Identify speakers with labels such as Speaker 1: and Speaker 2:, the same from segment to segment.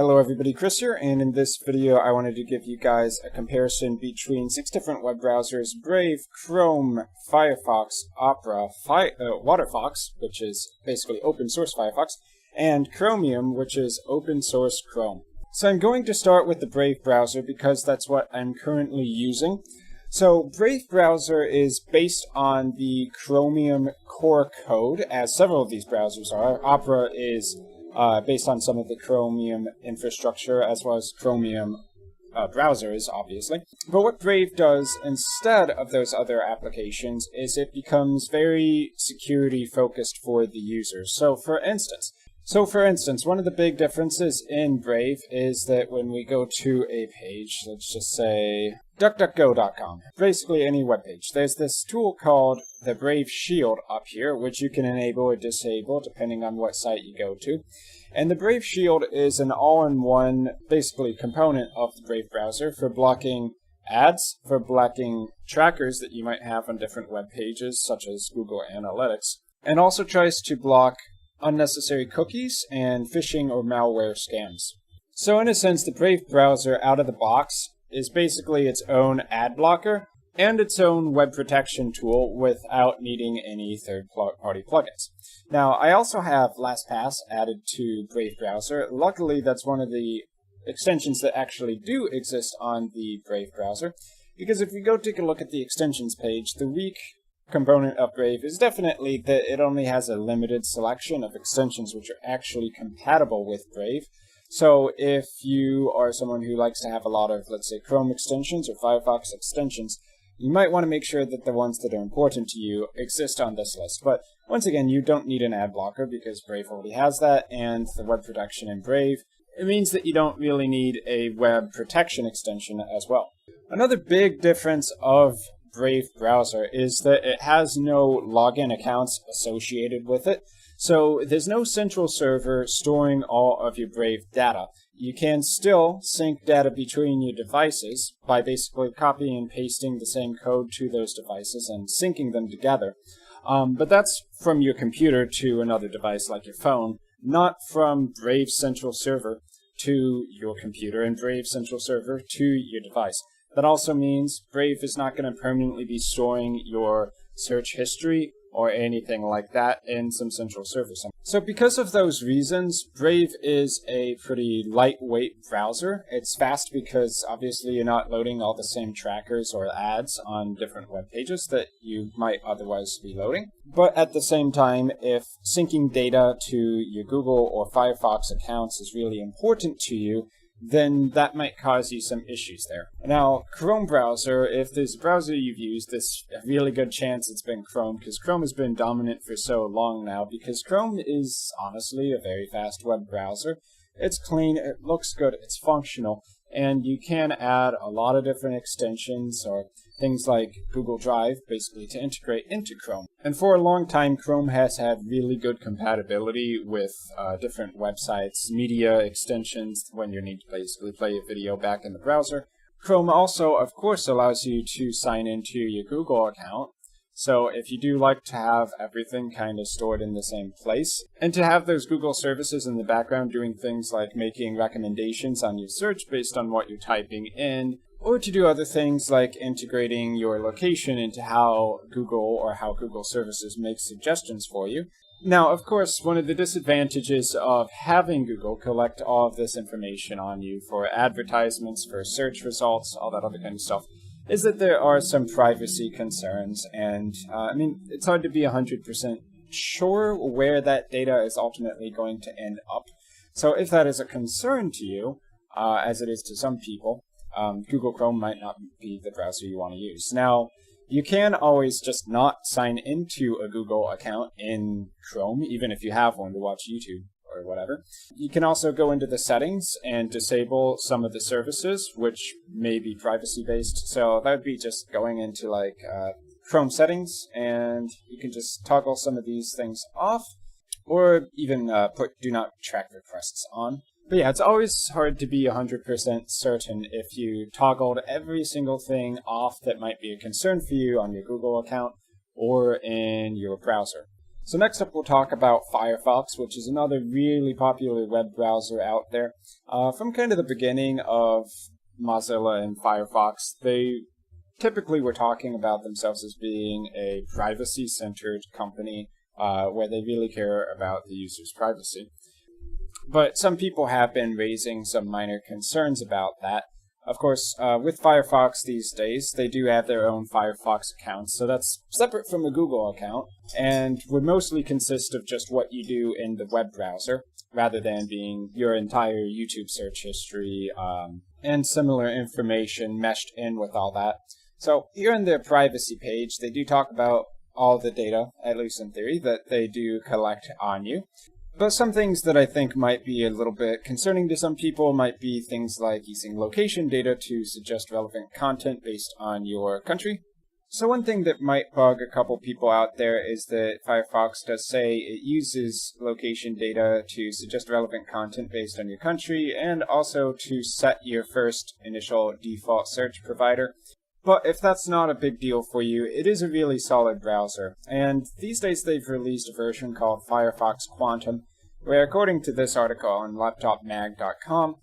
Speaker 1: Hello everybody, Chris here, and in this video I wanted to give you guys a comparison between 6 different web browsers: Brave, Chrome, Firefox, Opera, Waterfox, which is basically open source Firefox, and Chromium, which is open source Chrome. So I'm going to start with the Brave browser because that's what I'm currently using. So Brave browser is based on the Chromium core code, as several of these browsers are. Opera is based on some of the Chromium infrastructure, as well as Chromium browsers, obviously. But what Brave does instead of those other applications is it becomes very security-focused for the users. So for instance, one of the big differences in Brave is that when we go to a page, let's just say duckduckgo.com, basically any web page, there's this tool called the Brave Shield up here, which you can enable or disable depending on what site you go to. And the Brave Shield is an all-in-one, basically, component of the Brave browser for blocking ads, for blocking trackers that you might have on different web pages, such as Google Analytics, and also tries to block unnecessary cookies and phishing or malware scams. So in a sense, the Brave browser out of the box is basically its own ad blocker and its own web protection tool without needing any third-party plugins. Now, I also have LastPass added to Brave browser. Luckily, that's one of the extensions that actually do exist on the Brave browser, because if we go take a look at the extensions page, the weak component of Brave is definitely that it only has a limited selection of extensions which are actually compatible with Brave. So if you are someone who likes to have a lot of, let's say, Chrome extensions or Firefox extensions, you might want to make sure that the ones that are important to you exist on this list. But once again, you don't need an ad blocker because Brave already has that, and the web protection in Brave, it means that you don't really need a web protection extension as well. Another big difference of Brave browser is that it has no login accounts associated with it. So there's no central server storing all of your Brave data. You can still sync data between your devices by basically copying and pasting the same code to those devices and syncing them together. But that's from your computer to another device like your phone, not from Brave Central Server to your computer and Brave Central Server to your device. That also means Brave is not going to permanently be storing your search history or anything like that in some central server. So because of those reasons, Brave is a pretty lightweight browser. It's fast because obviously you're not loading all the same trackers or ads on different web pages that you might otherwise be loading. But at the same time, if syncing data to your Google or Firefox accounts is really important to you, then that might cause you some issues there. Now, Chrome browser, if there's a browser you've used, there's a really good chance it's been Chrome, because Chrome has been dominant for so long now, because Chrome is honestly a very fast web browser. It's clean, it looks good, it's functional, and you can add a lot of different extensions or things like Google Drive, basically, to integrate into Chrome. And for a long time, Chrome has had really good compatibility with different websites, media extensions, when you need to basically play a video back in the browser. Chrome also, of course, allows you to sign into your Google account. So if you do like to have everything kind of stored in the same place, and to have those Google services in the background doing things like making recommendations on your search based on what you're typing in, or to do other things like integrating your location into how Google services make suggestions for you. Now, of course, one of the disadvantages of having Google collect all of this information on you for advertisements, for search results, all that other kind of stuff, is that there are some privacy concerns, and it's hard to be 100% sure where that data is ultimately going to end up. So if that is a concern to you, as it is to some people, Google Chrome might not be the browser you want to use. Now, you can always just not sign into a Google account in Chrome, even if you have one to watch YouTube or whatever. You can also go into the settings and disable some of the services, which may be privacy-based. So that would be just going into like Chrome settings, and you can just toggle some of these things off, or even put Do Not Track Requests on. But yeah, it's always hard to be 100% certain if you toggled every single thing off that might be a concern for you on your Google account or in your browser. So next up we'll talk about Firefox, which is another really popular web browser out there. From kind of the beginning of Mozilla and Firefox, they typically were talking about themselves as being a privacy-centered company where they really care about the user's privacy. But some people have been raising some minor concerns about that. Of course, with Firefox these days, they do have their own Firefox accounts, so that's separate from a Google account, and would mostly consist of just what you do in the web browser, rather than being your entire YouTube search history and similar information meshed in with all that. So here in their privacy page, they do talk about all the data, at least in theory, that they do collect on you. But some things that I think might be a little bit concerning to some people might be things like using location data to suggest relevant content based on your country. So one thing that might bug a couple people out there is that Firefox does say it uses location data to suggest relevant content based on your country and also to set your first initial default search provider. But if that's not a big deal for you, it is a really solid browser. And these days they've released a version called Firefox Quantum, where according to this article on laptopmag.com,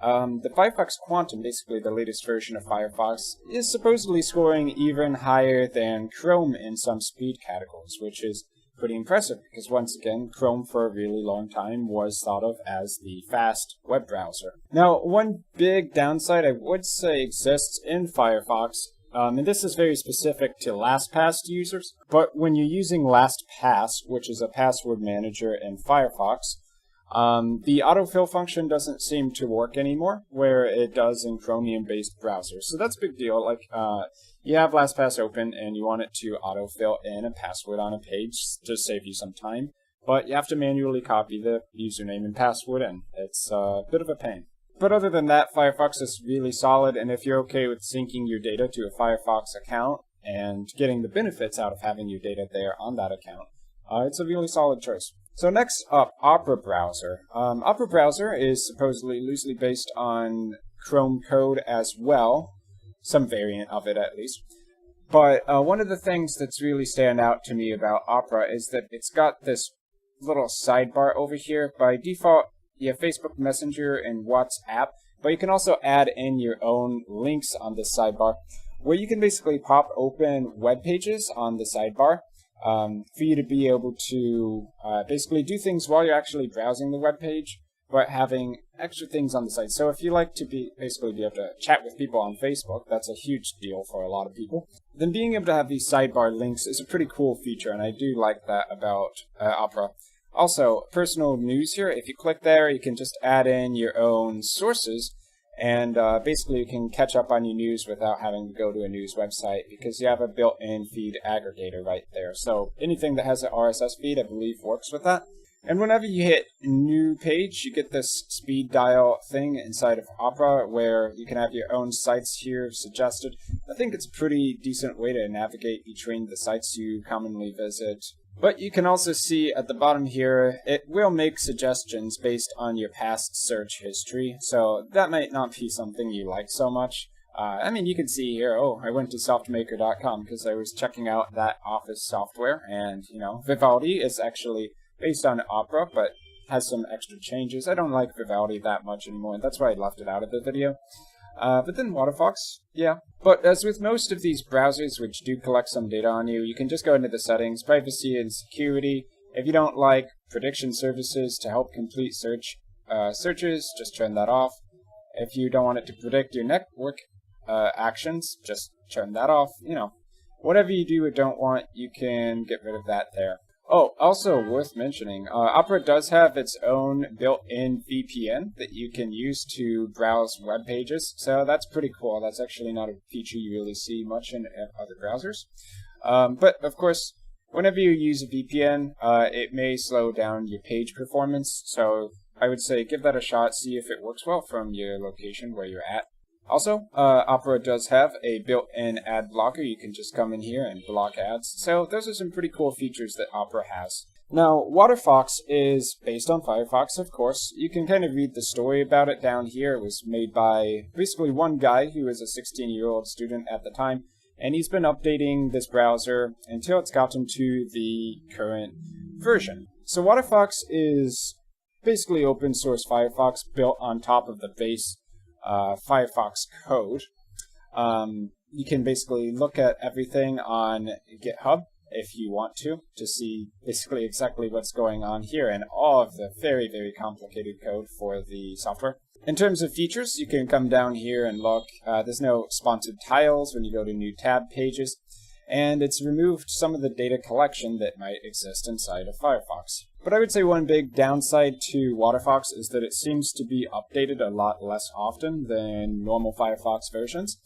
Speaker 1: the Firefox Quantum, basically the latest version of Firefox, is supposedly scoring even higher than Chrome in some speed categories, which is pretty impressive because once again, Chrome for a really long time was thought of as the fast web browser. Now, one big downside I would say exists in Firefox, and this is very specific to LastPass users, but when you're using LastPass, which is a password manager in Firefox, the autofill function doesn't seem to work anymore, where it does in Chromium-based browsers. So that's a big deal. Like, you have LastPass open and you want it to autofill in a password on a page to save you some time, but you have to manually copy the username and password in. It's a bit of a pain. But other than that, Firefox is really solid, and if you're okay with syncing your data to a Firefox account and getting the benefits out of having your data there on that account, it's a really solid choice. So next up, Opera Browser. Opera Browser is supposedly loosely based on Chrome code as well, some variant of it at least. But one of the things that's really stand out to me about Opera is that it's got this little sidebar over here. By default, you have Facebook Messenger and WhatsApp, but you can also add in your own links on this sidebar, where you can basically pop open web pages on the sidebar for you to be able to basically do things while you're actually browsing the web page, but having extra things on the site. So if you like to basically be able to chat with people on Facebook, that's a huge deal for a lot of people, then being able to have these sidebar links is a pretty cool feature, and I do like that about Opera. Also, personal news here, if you click there, you can just add in your own sources, and basically you can catch up on your news without having to go to a news website because you have a built-in feed aggregator right there. So anything that has an RSS feed, I believe, works with that. And whenever you hit new page, you get this speed dial thing inside of Opera where you can have your own sites here suggested. I think it's a pretty decent way to navigate between the sites you commonly visit. But you can also see at the bottom here, it will make suggestions based on your past search history, so that might not be something you like so much. I mean, you can see here, oh, I went to softmaker.com because I was checking out that Office software, and, you know, Vivaldi is actually based on Opera, but has some extra changes. I don't like Vivaldi that much anymore, and that's why I left it out of the video. But then Waterfox, yeah. But as with most of these browsers which do collect some data on you, you can just go into the settings, privacy and security. If you don't like prediction services to help complete searches, just turn that off. If you don't want it to predict your network actions, just turn that off. You know, whatever you do or don't want, you can get rid of that there. Oh, also worth mentioning, Opera does have its own built-in VPN that you can use to browse web pages, so that's pretty cool. That's actually not a feature you really see much in other browsers. But, of course, whenever you use a VPN, it may slow down your page performance, so I would say give that a shot, see if it works well from your location where you're at. Also, Opera does have a built-in ad blocker. You can just come in here and block ads. So those are some pretty cool features that Opera has. Now, Waterfox is based on Firefox, of course. You can kind of read the story about it down here. It was made by basically one guy who was a 16-year-old student at the time, and he's been updating this browser until it's gotten to the current version. So WaterFox is basically open source Firefox built on top of the base Firefox code. You can basically look at everything on GitHub if you want to see basically exactly what's going on here and all of the very, very complicated code for the software. In terms of features, you can come down here and look. There's no sponsored tiles when you go to new tab pages, and it's removed some of the data collection that might exist inside of Firefox. But I would say one big downside to WaterFox is that it seems to be updated a lot less often than normal Firefox versions.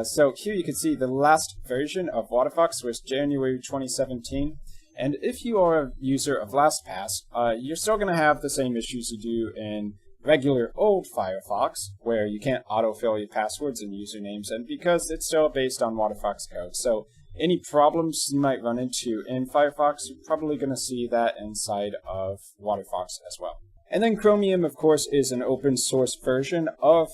Speaker 1: So here you can see the last version of WaterFox was January 2017, and if you are a user of LastPass, you're still going to have the same issues you do in regular old Firefox, where you can't autofill your passwords and usernames, and because it's still based on WaterFox code. So any problems you might run into in Firefox, you're probably going to see that inside of WaterFox as well. And then Chromium, of course, is an open source version of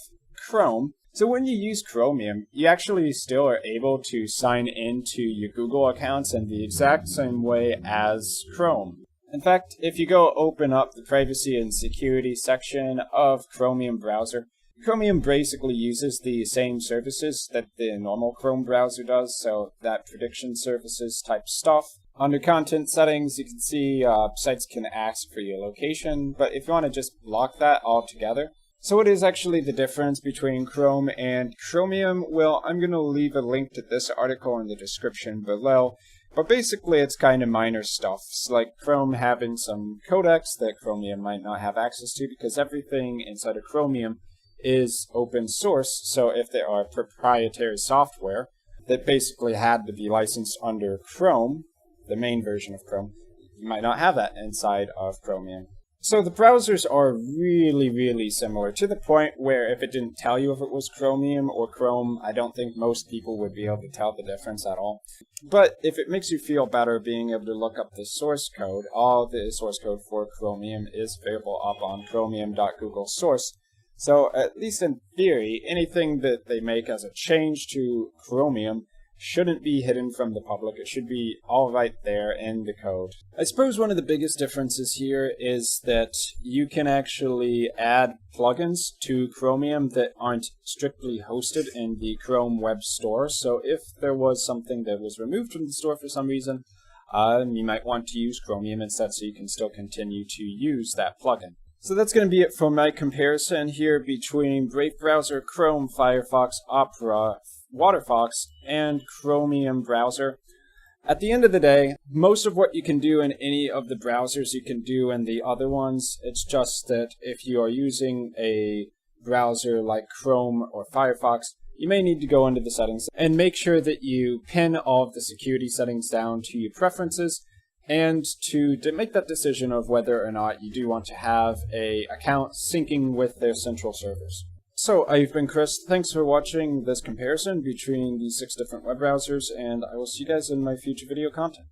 Speaker 1: Chrome. So when you use Chromium, you actually still are able to sign into your Google accounts in the exact same way as Chrome. In fact, if you go open up the privacy and security section of Chromium browser, Chromium basically uses the same services that the normal Chrome browser does, so that prediction services type stuff. Under content settings, you can see sites can ask for your location, but if you want to just block that altogether. So what is actually the difference between Chrome and Chromium? Well, I'm going to leave a link to this article in the description below, but basically it's kind of minor stuff. It's like Chrome having some codecs that Chromium might not have access to because everything inside of Chromium is open source, so if there are proprietary software that basically had to be licensed under Chrome, the main version of Chrome, you might not have that inside of Chromium. So the browsers are really, really similar to the point where if it didn't tell you if it was Chromium or Chrome, I don't think most people would be able to tell the difference at all. But if it makes you feel better being able to look up the source code, all the source code for Chromium is available up on chromium.google source. So at least in theory, anything that they make as a change to Chromium shouldn't be hidden from the public. It should be all right there in the code. I suppose one of the biggest differences here is that you can actually add plugins to Chromium that aren't strictly hosted in the Chrome web store. So if there was something that was removed from the store for some reason, you might want to use Chromium instead so you can still continue to use that plugin. So that's going to be it for my comparison here between Brave Browser, Chrome, Firefox, Opera, WaterFox, and Chromium browser. At the end of the day, most of what you can do in any of the browsers you can do in the other ones. It's just that if you are using a browser like Chrome or Firefox, you may need to go into the settings and make sure that you pin all of the security settings down to your preferences and to make that decision of whether or not you do want to have an account syncing with their central servers. So, I've been Chris. Thanks for watching this comparison between these 6 different web browsers, and I will see you guys in my future video content.